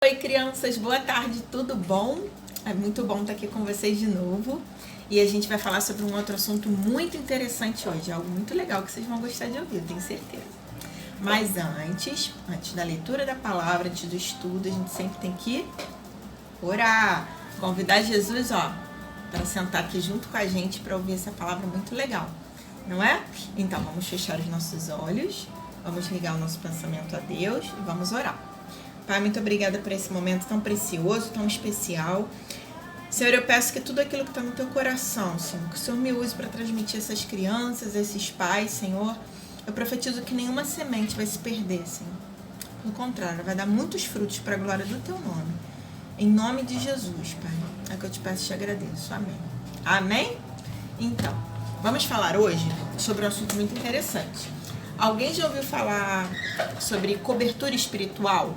Oi, crianças, boa tarde, tudo bom? É muito bom estar aqui com vocês de novo. E a gente vai falar sobre um outro assunto muito interessante hoje, algo muito legal que vocês vão gostar de ouvir, eu tenho certeza. Mas antes da leitura da palavra, antes do estudo, a gente sempre tem que orar, convidar Jesus, para sentar aqui junto com a gente para ouvir essa palavra muito legal, não é? Então vamos fechar os nossos olhos, vamos ligar o nosso pensamento a Deus e vamos orar. Pai, muito obrigada por esse momento tão precioso, tão especial. Senhor, eu peço que tudo aquilo que está no teu coração, Senhor, que o Senhor me use para transmitir essas crianças, esses pais, Senhor. Eu profetizo que nenhuma semente vai se perder, Senhor. Pelo contrário, vai dar muitos frutos para a glória do teu nome. Em nome de Jesus, Pai. É que eu te peço e te agradeço. Amém. Amém? Então, vamos falar hoje sobre um assunto muito interessante. Alguém já ouviu falar sobre cobertura espiritual?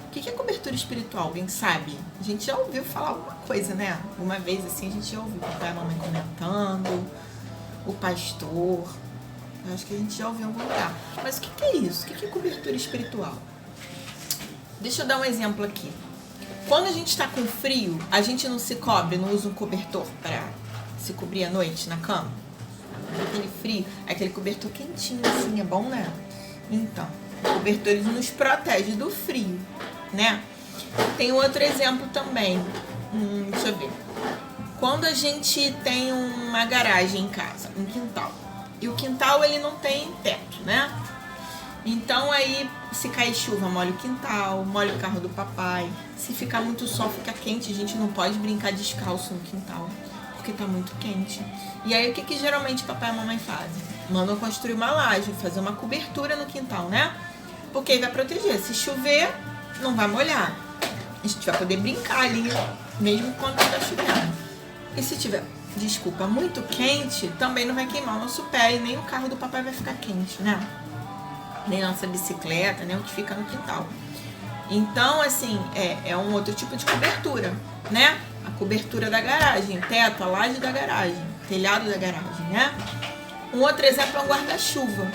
O que é cobertura espiritual? Alguém sabe? A gente já ouviu falar alguma coisa, né? Uma vez assim a gente já ouviu o pai e a mamãe comentando, o pastor. Acho que a gente já ouviu em algum lugar. Mas o que é isso? O que é cobertura espiritual? Deixa eu dar um exemplo aqui. Quando a gente está com frio, a gente não se cobre, não usa um cobertor para se cobrir à noite na cama? Aquele frio, aquele cobertor quentinho assim, é bom, né? Então, o cobertor ele nos protege do frio, né? Tem outro exemplo também. Deixa eu ver. Quando a gente tem uma garagem em casa, um quintal, e o quintal ele não tem teto, né? Então aí, se cair chuva, molha o quintal, molha o carro do papai. Se ficar muito sol, fica quente, a gente não pode brincar descalço no quintal, porque tá muito quente. E aí o que geralmente papai e a mamãe fazem? Mandam construir uma laje, fazer uma cobertura no quintal, né? Porque aí vai proteger. Se chover, não vai molhar. A gente vai poder brincar ali, mesmo quando tá chovendo. E se tiver, muito quente, também não vai queimar o nosso pé e nem o carro do papai vai ficar quente, né? Nem a nossa bicicleta, nem o que fica no quintal. Então, assim, é um outro tipo de cobertura, né? A cobertura da garagem, teto, a laje da garagem, telhado da garagem, né? Um outro exemplo é um guarda-chuva.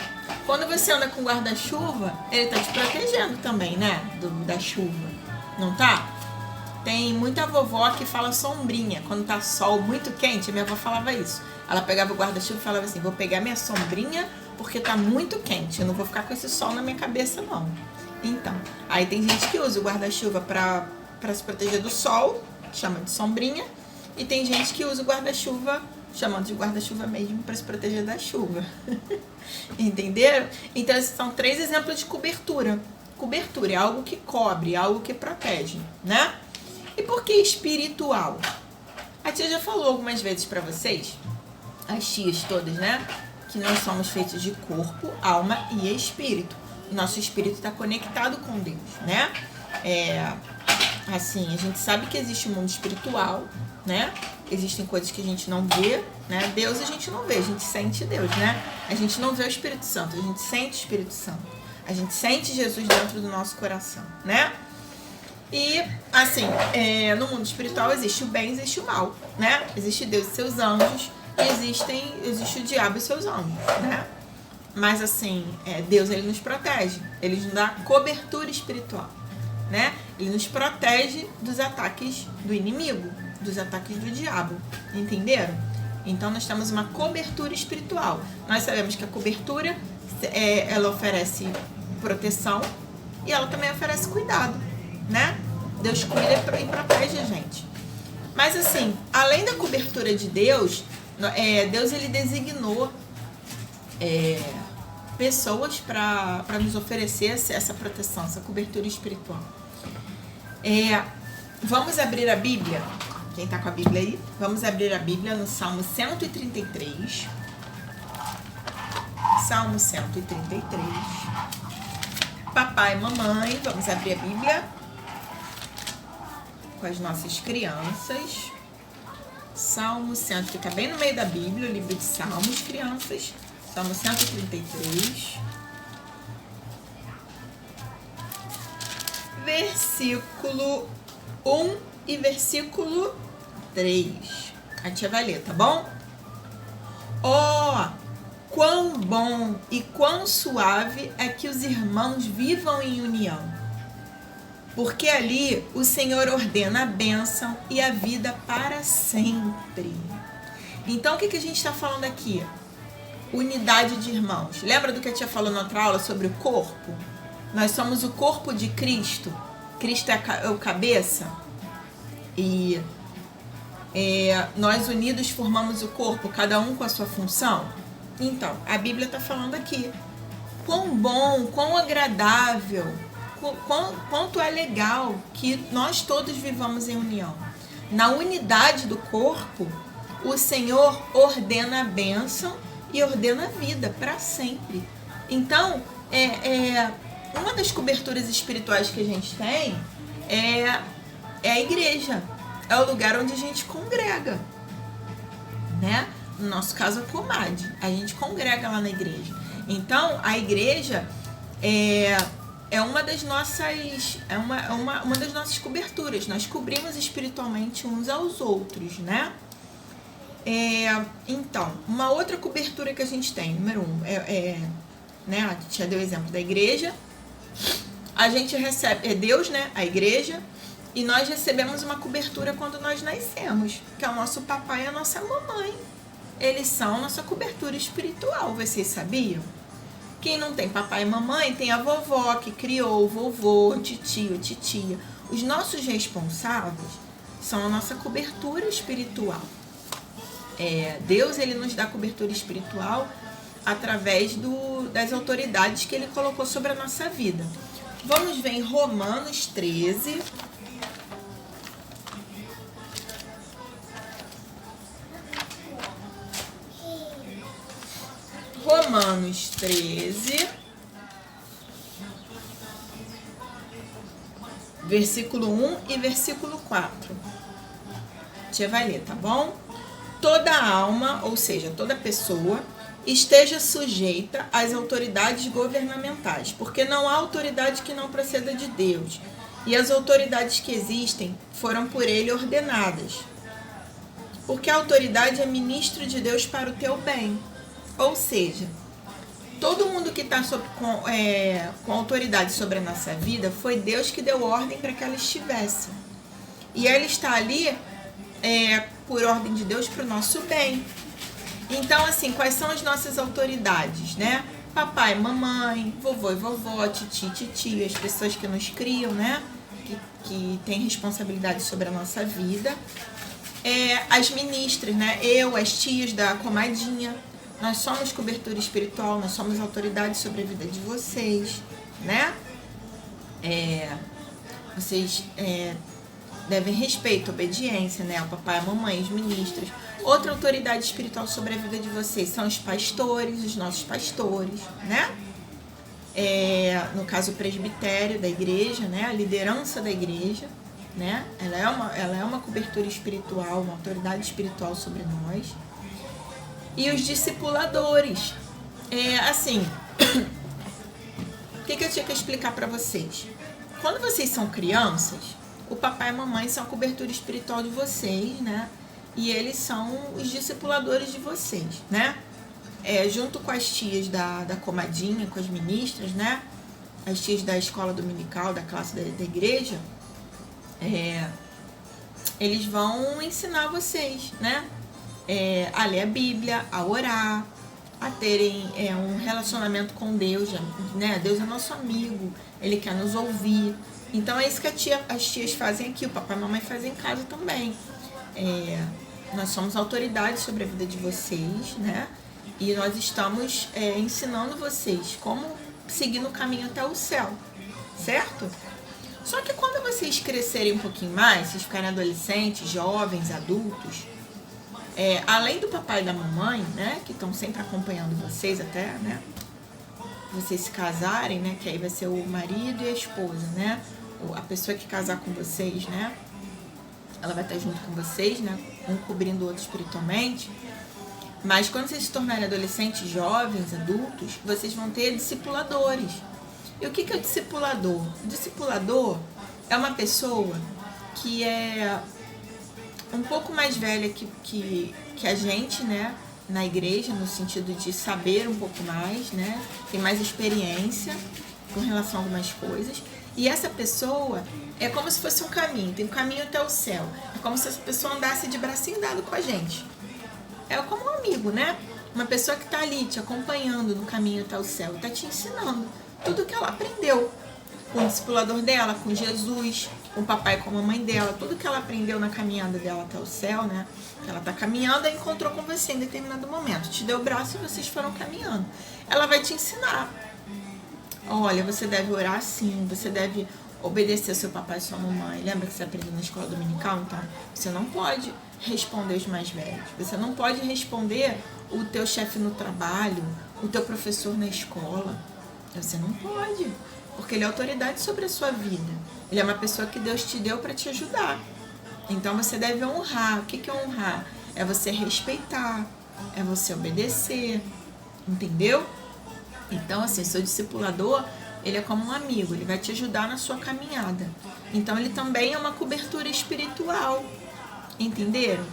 Quando você anda com guarda-chuva, ele tá te protegendo também, né? Da chuva. Não tá? Tem muita vovó que fala sombrinha. Quando tá sol muito quente, a minha avó falava isso. Ela pegava o guarda-chuva e falava assim, vou pegar minha sombrinha porque tá muito quente. Eu não vou ficar com esse sol na minha cabeça, não. Então, aí tem gente que usa o guarda-chuva pra se proteger do sol, chama de sombrinha. E tem gente que usa o guarda-chuva, chamando de guarda-chuva mesmo, para se proteger da chuva. Entenderam? Então, esses são 3 exemplos de cobertura. Cobertura é algo que cobre, algo que protege, né? E por que espiritual? A tia já falou algumas vezes para vocês, as tias todas, né? Que nós somos feitos de corpo, alma e espírito. E nosso espírito está conectado com Deus, né? Assim, a gente sabe que existe um mundo espiritual, né? Existem coisas que a gente não vê, né? Deus a gente não vê, a gente sente Deus, né? A gente não vê o Espírito Santo, a gente sente o Espírito Santo. A gente sente Jesus dentro do nosso coração, né? E, assim, no mundo espiritual existe o bem e existe o mal, né? Existe Deus e seus anjos, e existe o diabo e seus anjos, né? Mas, assim, Deus, ele nos protege, ele nos dá cobertura espiritual, né? Ele nos protege dos ataques do inimigo, dos ataques do diabo, entenderam? Então nós temos uma cobertura espiritual. Nós sabemos que a cobertura, ela oferece proteção e ela também oferece cuidado, né? Deus cuida e protege a gente. Mas assim, além da cobertura de Deus, Deus ele designou pessoas para nos oferecer essa proteção, essa cobertura espiritual. Vamos abrir a Bíblia? Quem está com a Bíblia aí? Vamos abrir a Bíblia no Salmo 133. Salmo 133. Papai e mamãe, vamos abrir a Bíblia com as nossas crianças. Salmo 100, fica bem no meio da Bíblia, o livro de Salmos, crianças. Salmo 133. Versículo 1 e versículo 3. A tia vai ler, tá bom? Quão bom e quão suave é que os irmãos vivam em união. Porque ali o Senhor ordena a bênção e a vida para sempre. Então, o que a gente está falando aqui? Unidade de irmãos. Lembra do que a tia falou na outra aula sobre o corpo? Nós somos o corpo de Cristo. Cristo é o cabeça. E nós unidos formamos o corpo, cada um com a sua função. Então, a Bíblia está falando aqui. Quão bom, quão agradável, quanto é legal que nós todos vivamos em união. Na unidade do corpo, o Senhor ordena a bênção e ordena a vida para sempre. Então, uma das coberturas espirituais que a gente tem é a igreja. É o lugar onde a gente congrega, né? No nosso caso, a Comad. A gente congrega lá na igreja. Então, a igreja é uma das nossas uma das nossas coberturas. Nós cobrimos espiritualmente uns aos outros, né? Então, uma outra cobertura que a gente tem, número 1, né? A gente já deu o exemplo da igreja. A gente recebe, Deus, né? A igreja. E nós recebemos uma cobertura quando nós nascemos, que é o nosso papai e a nossa mamãe. Eles são nossa cobertura espiritual, vocês sabiam? Quem não tem papai e mamãe tem a vovó que criou, o vovô, o titio, titia. Os nossos responsáveis são a nossa cobertura espiritual. Deus, ele nos dá cobertura espiritual através das autoridades que ele colocou sobre a nossa vida. Vamos ver em Romanos 13. Romanos 13, versículo 1 e versículo 4. A tia vai ler, tá bom? Toda alma, ou seja, toda pessoa, esteja sujeita às autoridades governamentais, porque não há autoridade que não proceda de Deus, e as autoridades que existem foram por ele ordenadas. Porque a autoridade é ministro de Deus para o teu bem. Ou seja, todo mundo que está com autoridade sobre a nossa vida, foi Deus que deu ordem para que ela estivesse. E ela está ali por ordem de Deus para o nosso bem. Então, assim, quais são as nossas autoridades, né? Papai, mamãe, vovô e vovó, titi, titia, as pessoas que nos criam, né? Que têm responsabilidade sobre a nossa vida. As ministras, né? As tias da comadinha. Nós somos cobertura espiritual, nós somos autoridade sobre a vida de vocês, né? Vocês devem respeito, obediência, né? Ao papai, à mamãe, os ministros. Outra autoridade espiritual sobre a vida de vocês são os pastores, os nossos pastores, né? No caso, o presbitério da igreja, né? A liderança da igreja, né? Ela é uma cobertura espiritual, uma autoridade espiritual sobre nós. E os discipuladores. Assim, o que eu tinha que explicar para vocês? Quando vocês são crianças, o papai e a mamãe são a cobertura espiritual de vocês, né? E eles são os discipuladores de vocês, né? Junto com as tias da comadinha, com as ministras, né? As tias da escola dominical, da classe da igreja, eles vão ensinar vocês, né? A ler a Bíblia, a orar, a terem um relacionamento com Deus, né? Deus é nosso amigo, Ele quer nos ouvir. Então é isso que as tias fazem aqui, o papai e a mamãe fazem em casa também. Nós somos autoridades sobre a vida de vocês, né? E nós estamos ensinando vocês como seguir no caminho até o céu, certo? Só que quando vocês crescerem um pouquinho mais, vocês ficarem adolescentes, jovens, adultos, além do papai e da mamãe, né, que estão sempre acompanhando vocês até, né, vocês se casarem, né, que aí vai ser o marido e a esposa, né, a pessoa que casar com vocês, né, ela vai estar junto com vocês, né, um cobrindo o outro espiritualmente. Mas quando vocês se tornarem adolescentes, jovens, adultos, vocês vão ter discipuladores. E o que é o discipulador? O discipulador é uma pessoa que é um pouco mais velha que a gente, né, na igreja, no sentido de saber um pouco mais, né, tem mais experiência com relação a algumas coisas. E essa pessoa é como se fosse um caminho, tem um caminho até o céu. É como se essa pessoa andasse de bracinho dado com a gente. É como um amigo, né? Uma pessoa que está ali te acompanhando no caminho até o céu, está te ensinando tudo que ela aprendeu com o discipulador dela, com Jesus, com o papai e com a mamãe dela, tudo que ela aprendeu na caminhada dela até o céu, né? Que ela está caminhando e encontrou com você em determinado momento. Te deu o braço e vocês foram caminhando. Ela vai te ensinar. Olha, você deve orar assim, você deve obedecer seu papai e sua mamãe. Lembra que você aprendeu na escola dominical? Então, você não pode responder os mais velhos. Você não pode responder o teu chefe no trabalho, o teu professor na escola. Você não pode, porque ele é autoridade sobre a sua vida. Ele é uma pessoa que Deus te deu para te ajudar. Então, você deve honrar. O que é honrar? É você respeitar, é você obedecer, entendeu? Então, assim, seu discipulador, ele é como um amigo, ele vai te ajudar na sua caminhada. Então, ele também é uma cobertura espiritual, entenderam?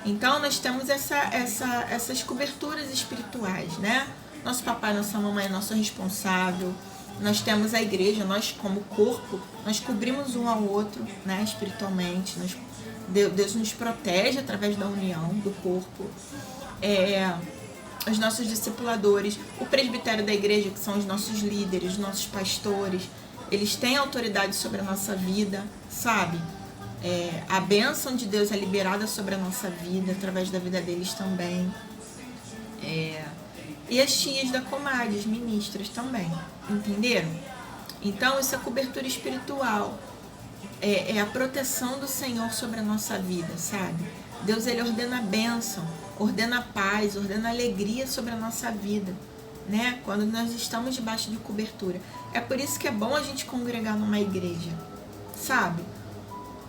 Então, nós temos essas coberturas espirituais, né? Nosso papai, nossa mamãe é nosso responsável. Nós temos a igreja, nós como corpo, nós cobrimos um ao outro, né? Espiritualmente. Deus nos protege através da união do corpo. Os nossos discipuladores, o presbitério da igreja, que são os nossos líderes, os nossos pastores, eles têm autoridade sobre a nossa vida, sabe? A bênção de Deus é liberada sobre a nossa vida, através da vida deles também. E as tias da comadre, as ministras também, entenderam? Então, isso é cobertura espiritual, é a proteção do Senhor sobre a nossa vida, sabe? Deus, ele ordena a bênção, ordena a paz, ordena a alegria sobre a nossa vida, né? Quando nós estamos debaixo de cobertura. É por isso que é bom a gente congregar numa igreja, sabe?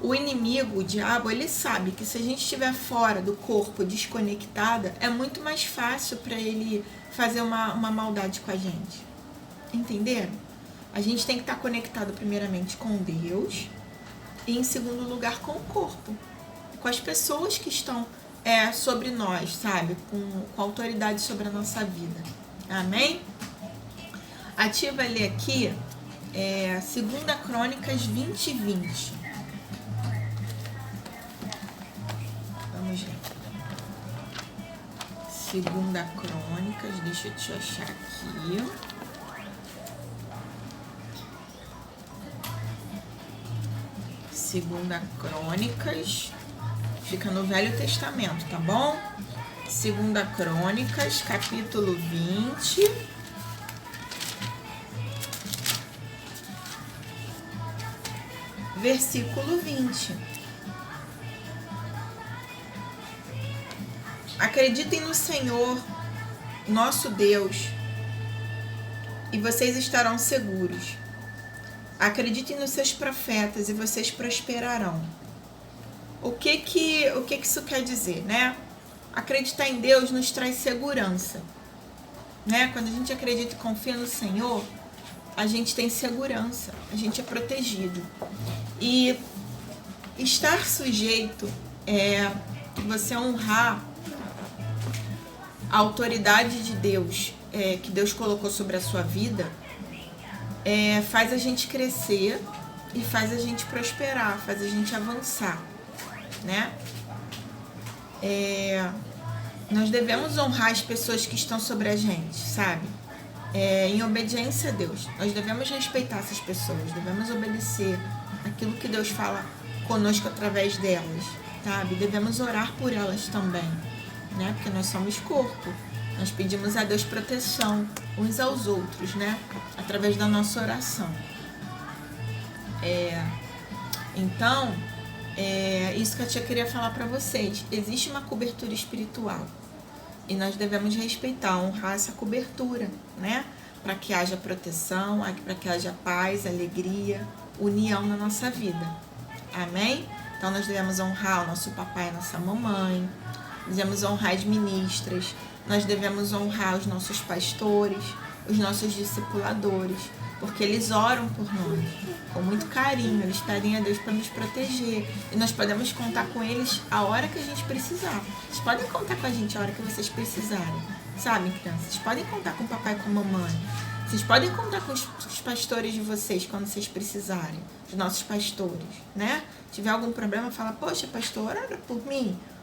O inimigo, o diabo, ele sabe que se a gente estiver fora do corpo, desconectada, é muito mais fácil para ele fazer uma maldade com a gente. Entenderam? A gente tem que estar conectado primeiramente com Deus e em segundo lugar com o corpo, com as pessoas que estão sobre nós, sabe? Com autoridade sobre a nossa vida. Amém? A tia vai ler aqui 2 Crônicas 20:20. Vamos ler. 2 Crônicas, deixa eu te achar aqui. Segunda Crônicas, fica no Velho Testamento, tá bom? 2 Crônicas, capítulo 20, versículo 20. Acreditem no Senhor, nosso Deus, e vocês estarão seguros. Acreditem nos seus profetas e vocês prosperarão. O que isso quer dizer, né? Acreditar em Deus nos traz segurança, né? Quando a gente acredita e confia no Senhor, a gente tem segurança, a gente é protegido. E estar sujeito você honrar a autoridade de Deus, que Deus colocou sobre a sua vida, faz a gente crescer e faz a gente prosperar, faz a gente avançar, né? Nós devemos honrar as pessoas que estão sobre a gente, sabe? Em obediência a Deus. Nós devemos respeitar essas pessoas, devemos obedecer aquilo que Deus fala conosco através delas, sabe? Devemos orar por elas também, né? Porque nós somos corpo. Nós pedimos a Deus proteção uns aos outros, né? Através da nossa oração. Então, isso que a tia queria falar para vocês. Existe uma cobertura espiritual e nós devemos respeitar, honrar essa cobertura, né? Para que haja proteção, para que haja paz, alegria, união na nossa vida. Amém? Então, nós devemos honrar o nosso papai e a nossa mamãe, devemos honrar as ministras, nós devemos honrar os nossos pastores, os nossos discipuladores, porque eles oram por nós com muito carinho, eles pedem a Deus para nos proteger e nós podemos contar com eles a hora que a gente precisar. Vocês podem contar com a gente a hora que vocês precisarem, sabe, crianças? Vocês podem contar com o papai e com a mamãe, Vocês podem contar com os pastores de vocês quando vocês precisarem, os nossos pastores, né? Se tiver algum problema, fala, poxa, pastor,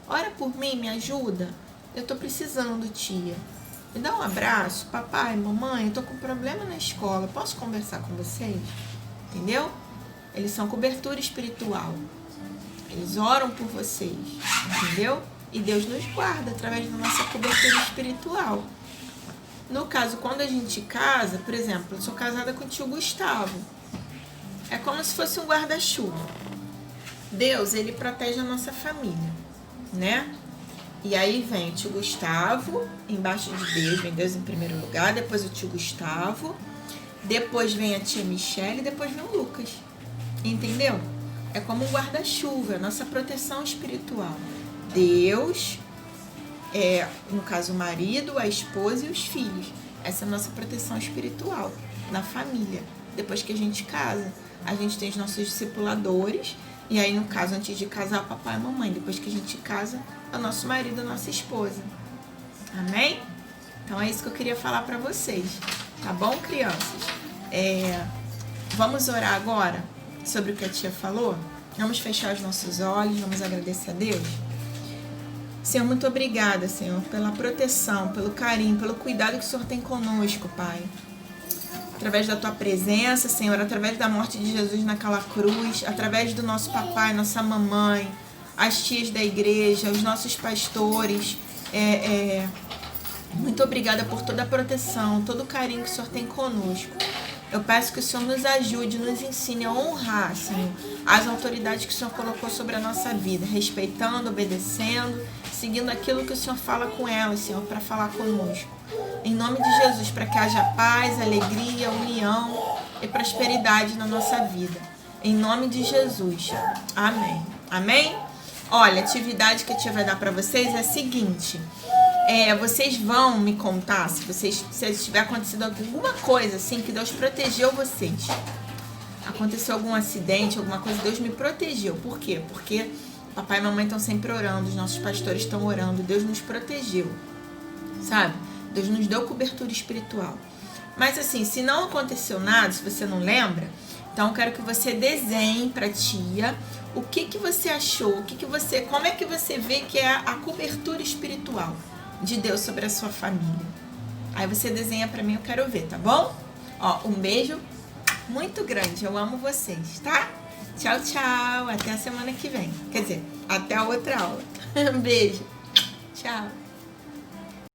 ora por mim, me ajuda. Eu tô precisando, tia. Me dá um abraço, papai, mamãe, eu tô com problema na escola, posso conversar com vocês? Entendeu? Eles são cobertura espiritual. Eles oram por vocês, entendeu? E Deus nos guarda através da nossa cobertura espiritual. No caso, quando a gente casa, por exemplo, eu sou casada com o tio Gustavo. É como se fosse um guarda-chuva. Deus, ele protege a nossa família, né? E aí vem o tio Gustavo, embaixo de Deus, vem Deus em primeiro lugar, depois o tio Gustavo, depois vem a tia Michele, depois vem o Lucas. Entendeu? É como um guarda-chuva, a nossa proteção espiritual. Deus... no caso, o marido, a esposa e os filhos. Essa é a nossa proteção espiritual na família. Depois que a gente casa, a gente tem os nossos discipuladores. E aí, no caso, antes de casar, o papai e a mamãe. Depois que a gente casa, é o nosso marido, a nossa esposa. Amém? Então, é isso que eu queria falar para vocês. Tá bom, crianças? Vamos orar agora sobre o que a tia falou? Vamos fechar os nossos olhos, vamos agradecer a Deus? Senhor, muito obrigada, Senhor, pela proteção, pelo carinho, pelo cuidado que o Senhor tem conosco, Pai. Através da Tua presença, Senhor, através da morte de Jesus naquela cruz, através do nosso papai, nossa mamãe, as tias da igreja, os nossos pastores. Muito obrigada por toda a proteção, todo o carinho que o Senhor tem conosco. Eu peço que o Senhor nos ajude, nos ensine a honrar, Senhor, as autoridades que o Senhor colocou sobre a nossa vida, respeitando, obedecendo, seguindo aquilo que o Senhor fala com elas, Senhor, para falar conosco. Em nome de Jesus, para que haja paz, alegria, união e prosperidade na nossa vida. Em nome de Jesus. Amém. Amém? Olha, a atividade que a tia vai dar para vocês é a seguinte... vocês vão me contar se tiver acontecido alguma coisa assim que Deus protegeu vocês. Aconteceu algum acidente, alguma coisa, Deus me protegeu. Por quê? Porque papai e mamãe estão sempre orando, os nossos pastores estão orando, Deus nos protegeu, sabe? Deus nos deu cobertura espiritual. Mas assim, se não aconteceu nada, se você não lembra, então eu quero que você desenhe pra tia o que você achou, como é que você vê que é a cobertura espiritual de Deus sobre a sua família. Aí você desenha pra mim, eu quero ver, tá bom? Ó, um beijo muito grande, eu amo vocês, tá? Tchau, tchau, até a semana que vem. Quer dizer, até a outra aula. Um beijo, tchau.